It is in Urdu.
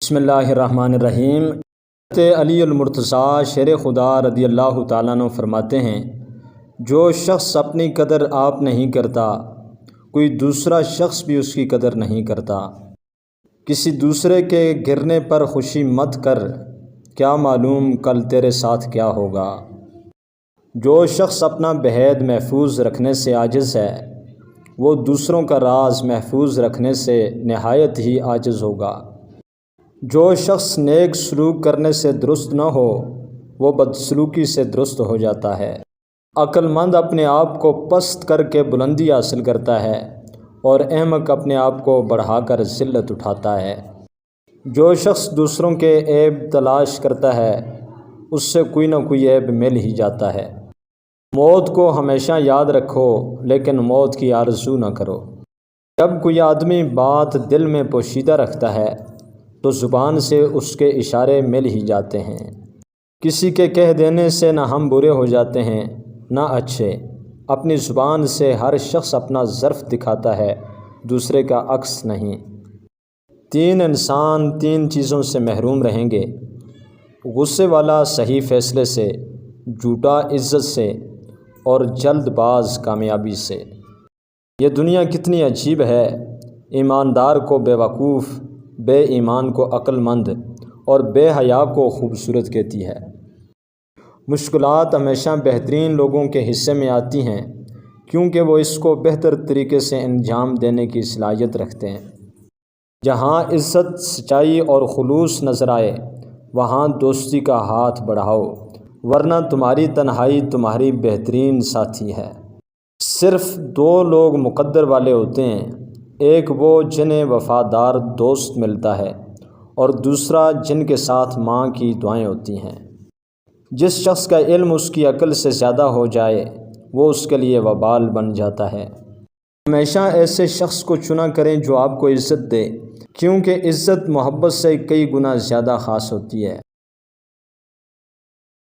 بسم اللہ الرحمن الرحیم۔ علی المرتضیٰ شیر خدا رضی اللہ تعالیٰ عنہ فرماتے ہیں، جو شخص اپنی قدر آپ نہیں کرتا، کوئی دوسرا شخص بھی اس کی قدر نہیں کرتا۔ کسی دوسرے کے گرنے پر خوشی مت کر، کیا معلوم کل تیرے ساتھ کیا ہوگا۔ جو شخص اپنا بہید محفوظ رکھنے سے عاجز ہے، وہ دوسروں کا راز محفوظ رکھنے سے نہایت ہی عاجز ہوگا۔ جو شخص نیک سلوک کرنے سے درست نہ ہو، وہ بدسلوکی سے درست ہو جاتا ہے۔ عقل مند اپنے آپ کو پست کر کے بلندی حاصل کرتا ہے، اور احمق اپنے آپ کو بڑھا کر ذلت اٹھاتا ہے۔ جو شخص دوسروں کے عیب تلاش کرتا ہے، اس سے کوئی نہ کوئی عیب مل ہی جاتا ہے۔ موت کو ہمیشہ یاد رکھو، لیکن موت کی آرزو نہ کرو۔ جب کوئی آدمی بات دل میں پوشیدہ رکھتا ہے، تو زبان سے اس کے اشارے مل ہی جاتے ہیں۔ کسی کے کہہ دینے سے نہ ہم برے ہو جاتے ہیں نہ اچھے۔ اپنی زبان سے ہر شخص اپنا ظرف دکھاتا ہے، دوسرے کا عکس نہیں۔ 3 انسان 3 چیزوں سے محروم رہیں گے: غصے والا صحیح فیصلے سے، جھوٹا عزت سے، اور جلد باز کامیابی سے۔ یہ دنیا کتنی عجیب ہے، ایماندار کو بے وقوف، بے ایمان کو عقل مند، اور بے حیا کو خوبصورت کہتی ہے۔ مشکلات ہمیشہ بہترین لوگوں کے حصے میں آتی ہیں، کیونکہ وہ اس کو بہتر طریقے سے انجام دینے کی صلاحیت رکھتے ہیں۔ جہاں عزت، سچائی اور خلوص نظر آئے، وہاں دوستی کا ہاتھ بڑھاؤ، ورنہ تمہاری تنہائی تمہاری بہترین ساتھی ہے۔ صرف 2 لوگ مقدر والے ہوتے ہیں، ایک وہ جنہیں وفادار دوست ملتا ہے، اور دوسرا جن کے ساتھ ماں کی دعائیں ہوتی ہیں۔ جس شخص کا علم اس کی عقل سے زیادہ ہو جائے، وہ اس کے لیے وبال بن جاتا ہے۔ ہمیشہ ایسے شخص کو چنا کریں جو آپ کو عزت دے، کیونکہ عزت محبت سے کئی گنا زیادہ خاص ہوتی ہے۔